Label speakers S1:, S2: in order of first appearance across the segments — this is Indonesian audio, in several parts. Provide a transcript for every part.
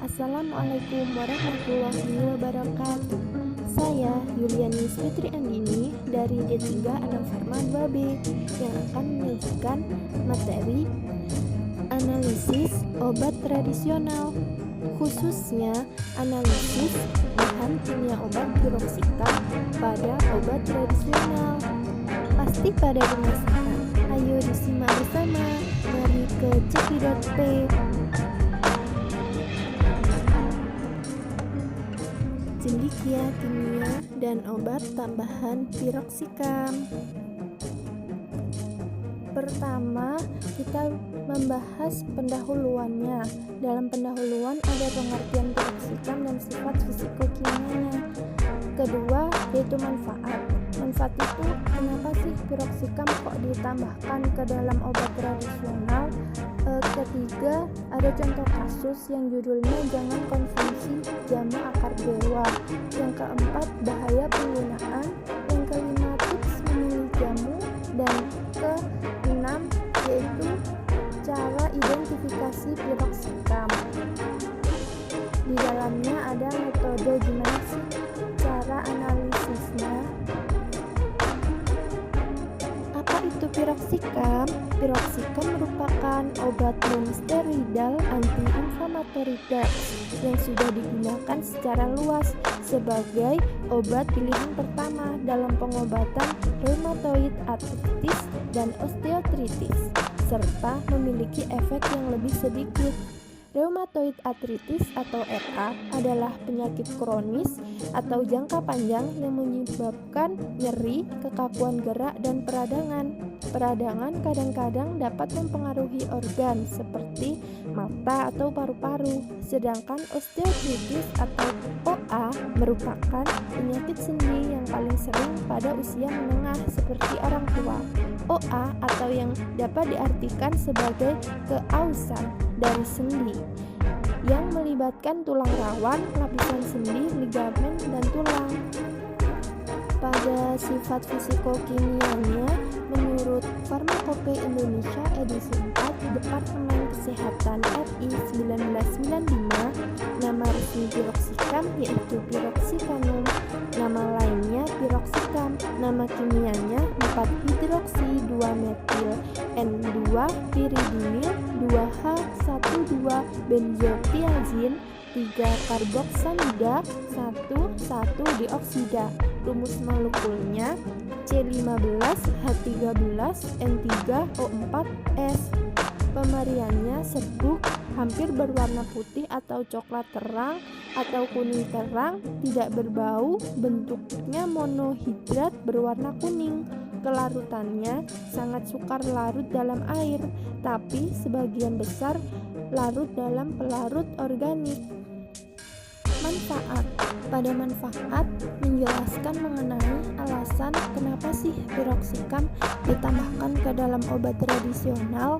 S1: Assalamualaikum warahmatullahi wabarakatuh. Saya Yulianis Fitri Andini dari D3 Anak Farma 2B yang akan menyajikan materi analisis obat tradisional, khususnya analisis bahan kimia obat piroksitam pada obat tradisional. Pasti pada penasaran? Ayo disimak bersama. Mari ke cekidot.p. Cendekia kimia dan obat tambahan piroksikam. Pertama, kita membahas pendahuluannya. Dalam pendahuluan ada pengertian piroksikam dan sifat fisikokimianya. Kedua, yaitu manfaat. Manfaat itu kenapa sih piroksikam kok ditambahkan ke dalam obat tradisional? Ketiga, ada contoh kasus yang judulnya jangan konsumsi jamu akar dewa. Yang keempat, bahaya penggunaan. Yang kelima, tips memilih jamu. Dan keenam, yaitu cara identifikasi piroksikam. Di dalamnya ada metode gimana sih cara analisisnya. Apa itu piroksikam? Piroksikam merupakan obat non-steroidal anti-inflammatory drugs yang sudah digunakan secara luas sebagai obat pilihan pertama dalam pengobatan rheumatoid arthritis dan osteoartritis, serta memiliki efek yang lebih sedikit. Rheumatoid arthritis atau RA adalah penyakit kronis atau jangka panjang yang menyebabkan nyeri, kekakuan gerak, dan peradangan. Peradangan kadang-kadang dapat mempengaruhi organ seperti mata atau paru-paru. Sedangkan osteoartritis atau OA merupakan penyakit sendi yang paling sering pada usia menengah seperti orang tua. OA atau yang dapat diartikan sebagai keausan dari sendi yang melibatkan tulang rawan, lapisan sendi, ligamen, dan tulang. Pada sifat fisikokimianya, menurut Farmakope Indonesia edisi 4 Departemen Kesehatan RI 1995, nama resmi piroksikam yaitu piroksikanum, nama lainnya piroksikam, nama kimianya 4-hidroksi-2-metil N2-piridinil 2H12-benzotiazin 3-karboksamida 1,1-dioksida. Rumus molekulnya C15H13N3O4S. Pemberiannya serbuk, hampir berwarna putih atau coklat terang atau kuning terang, tidak berbau, bentuknya monohidrat berwarna kuning. Kelarutannya sangat sukar larut dalam air, tapi sebagian besar larut dalam pelarut organik. Manfaat. Pada manfaat menjelaskan mengenai alasan kenapa sih piroksikam ditambahkan ke dalam obat tradisional.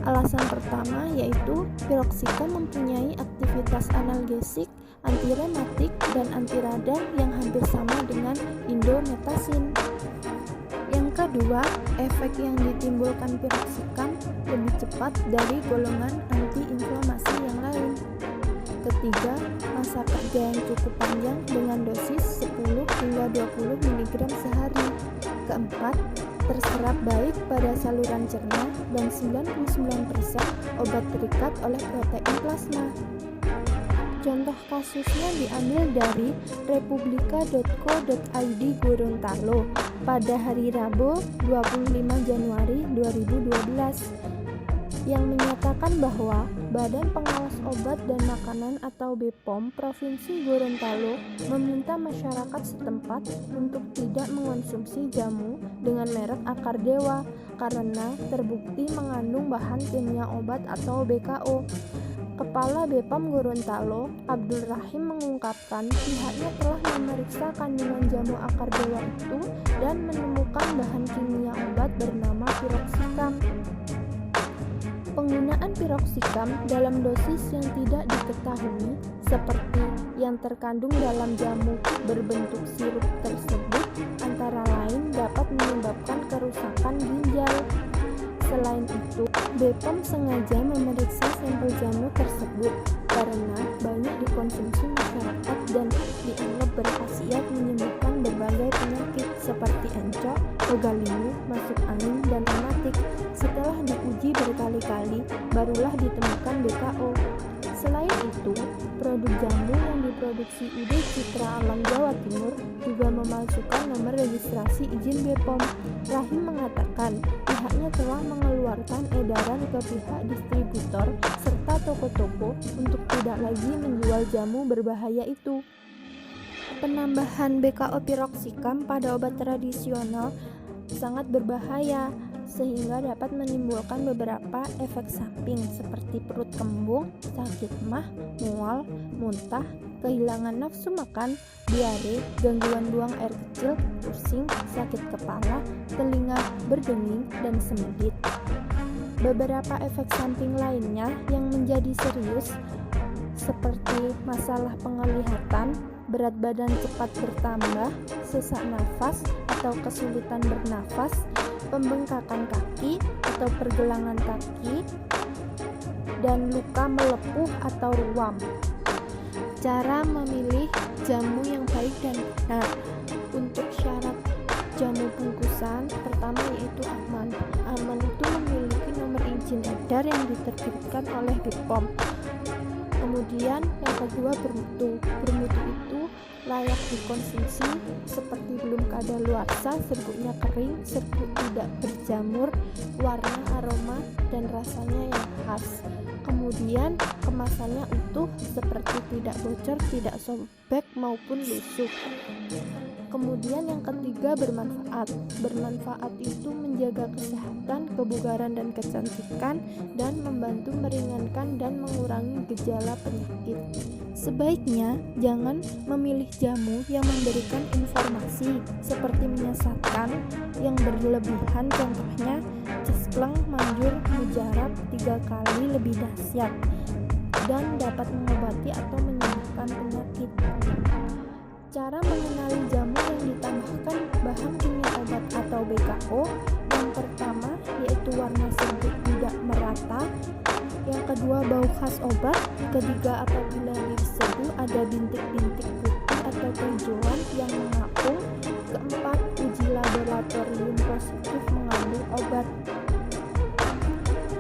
S1: Alasan pertama yaitu piroksikam mempunyai aktivitas analgesik, antirematik, dan antiradang yang hampir sama dengan indometasin. Yang kedua, efek yang ditimbulkan piroksikam lebih cepat dari golongan antiinflamasi yang lain. Ketiga, masa kerja yang cukup panjang dengan dosis 10 hingga 20 mg sehari. Keempat, terserap baik pada saluran cerna dan 99% obat terikat oleh protein plasma. Contoh kasusnya diambil dari republika.co.id Gorontalo pada hari Rabu 25 Januari 2012 yang menyatakan bahwa Badan Pengawas Obat dan Makanan atau BPOM Provinsi Gorontalo meminta masyarakat setempat untuk tidak mengonsumsi jamu dengan merek Akar Dewa karena terbukti mengandung bahan kimia obat atau BKO. Kepala BPOM Gorontalo, Abdul Rahim, mengungkapkan pihaknya telah memeriksa kandungan jamu Akar Dewa itu dan menemukan bahan kimia obat bernama piroksikam. Penggunaan piroksikam dalam dosis yang tidak diketahui seperti yang terkandung dalam jamu berbentuk sirup tersebut antara lain dapat menyebabkan kerusakan ginjal. Selain itu, BPOM sengaja memeriksa sampel jamu tersebut karena banyak dikonsumsi masyarakat dan dianggap berkhasiat menyembuhkan berbagai penyakit seperti encok, pegal lingu, masuk angin, dan rematik. Setelah diuji berkali-kali, barulah ditemukan BKO. Selain itu, produk jamu yang diproduksi UD Citra Alam Jawa Timur juga memalsukan nomor registrasi izin BPOM. Rahim mengatakan pihaknya telah mengeluarkan edaran ke pihak distributor serta toko-toko untuk tidak lagi menjual jamu berbahaya itu. Penambahan BKO piroxicam pada obat tradisional sangat berbahaya sehingga dapat menimbulkan beberapa efek samping seperti perut kembung, sakit mah, mual, muntah, kehilangan nafsu makan, diare, gangguan buang air kecil, pusing, sakit kepala, telinga berdenging, dan semedit. Beberapa efek samping lainnya yang menjadi serius seperti masalah penglihatan, berat badan cepat bertambah, sesak nafas atau kesulitan bernafas, pembengkakan kaki atau pergelangan kaki, dan luka melepuh atau ruam. Cara memilih jamu yang baik dan benar. Untuk syarat jamu bungkusan, pertama yaitu aman. Aman itu memiliki nomor izin edar yang diterbitkan oleh BPOM. Kemudian yang kedua bermutu. Bermutu itu layak dikonsumsi seperti belum kadaluarsa, serbuknya kering, serbuk tidak berjamur, warna, aroma, dan rasanya yang khas. Kemudian kemasannya utuh seperti tidak bocor, tidak sobek maupun lusuh. Kemudian yang ketiga bermanfaat. Bermanfaat itu menjaga kesehatan, kebugaran, dan kecantikan dan membantu meringankan dan mengurangi gejala penyakit. Sebaiknya jangan memilih jamu yang memberikan informasi seperti menyesatkan yang berlebihan, contohnya cespleng, manjur, mujarab 3 kali lebih dahsyat dan dapat mengobati atau menyembuhkan penyakit. Cara mengenali jamu yang ditambahkan bahan kimia obat atau BKO, yang pertama yaitu warna serbuk tidak merata, yang kedua bau khas obat, ketiga apabila di serbuk ada bintik-bintik putih atau kehijauan yang mengapung, keempat uji laboratorium positif mengandung obat.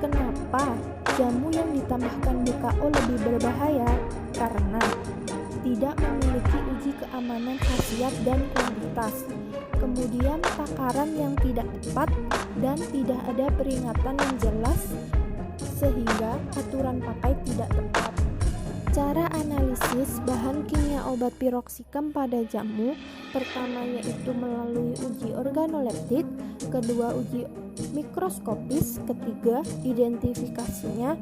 S1: Kenapa jamu yang ditambahkan BKO lebih berbahaya? Karena tidak memiliki uji keamanan khasiat dan kualitas, kemudian takaran yang tidak tepat, dan tidak ada peringatan yang jelas sehingga aturan pakai tidak tepat. Cara analisis bahan kimia obat piroxicam pada jamu, pertama yaitu melalui uji organoleptit, kedua uji mikroskopis, ketiga identifikasinya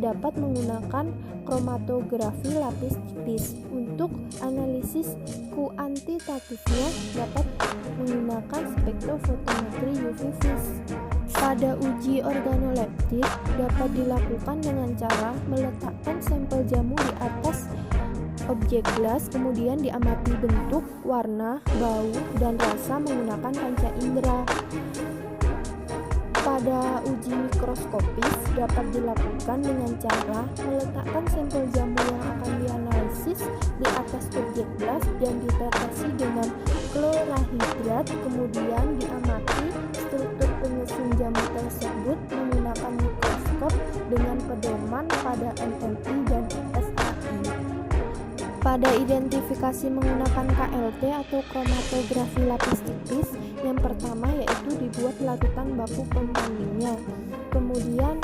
S1: dapat menggunakan kromatografi lapis tipis. Untuk analisis kuantitatifnya dapat menggunakan spektrofotometri UV vis. Pada uji organoleptit dapat dilakukan dengan cara meletakkan sampel jamu di atas objek gelas, kemudian diamati bentuk, warna, bau, dan rasa menggunakan panca indera. Pada uji mikroskopis dapat dilakukan dengan cara meletakkan sampel jamu yang akan dianalisis di atas objek gelas dan ditetesi dengan klorahidrat, kemudian diamati struktur penyusun jamu tersebut menggunakan mikroskop dengan pedoman pada MMI dan SAI. Pada identifikasi menggunakan KLT atau kromatografi lapis tipis, yang pertama yaitu dibuat larutan baku pembandingnya. Kemudian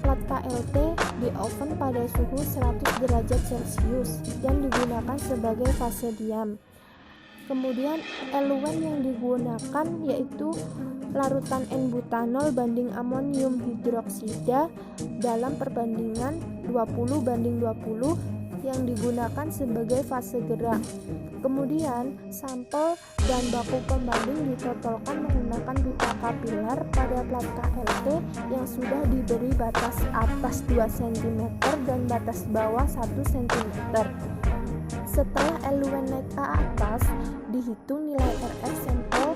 S1: plat KLT di oven pada suhu 100 derajat Celcius dan digunakan sebagai fase diam. Kemudian eluen yang digunakan yaitu larutan N-butanol banding amonium hidroksida dalam perbandingan 20:20 yang digunakan sebagai fase gerak. Kemudian sampel dan baku pembanding ditotolkan menggunakan pipa kapiler pada plat KLT yang sudah diberi batas atas 2 cm dan batas bawah 1 cm. Setelah eluen naik ke atas, dihitung nilai RF sampel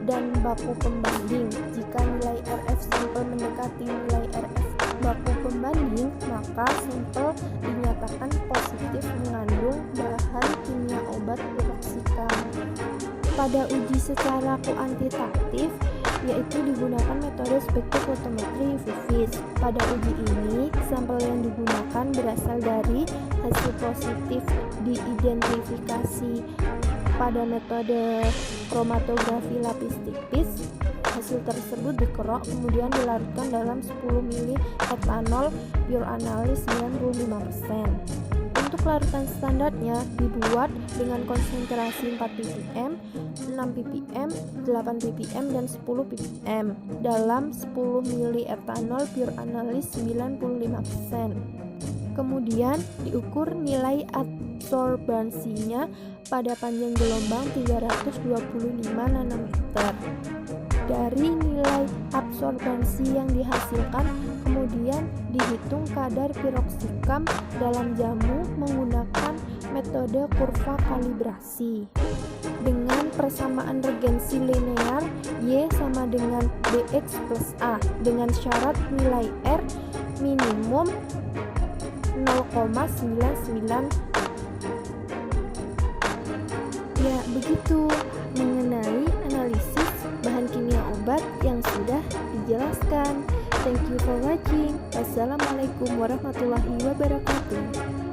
S1: dan baku pembanding. Jika nilai RF sampel mendekati nilai RF baku pembanding, maka sampel dinyatakan positif positif mengandung bahan kimia obat piroksikan. Pada uji secara kuantitatif, yaitu digunakan metode spektrofotometri UV-Vis. Pada uji ini, sampel yang digunakan berasal dari hasil positif diidentifikasi pada metode kromatografi lapis tipis. Hasil tersebut dikerok kemudian dilarutkan dalam 10 ml etanol pure analis 95%. Untuk larutan standarnya dibuat dengan konsentrasi 4 ppm, 6 ppm, 8 ppm, dan 10 ppm dalam 10 ml etanol pure analis 95%. Kemudian diukur nilai absorbansinya pada panjang gelombang 325 nanometer. Dari nilai absorbansi yang dihasilkan, kemudian dihitung kadar piroksikam dalam jamu menggunakan metode kurva kalibrasi. Dengan persamaan regensi linear Y sama dengan Bx plus A dengan syarat nilai R minimum 0,99. Ya, begitu mengenai analisis bahan kimia obat yang sudah dijelaskan. Thank you for watching. Wassalamualaikum warahmatullahi wabarakatuh.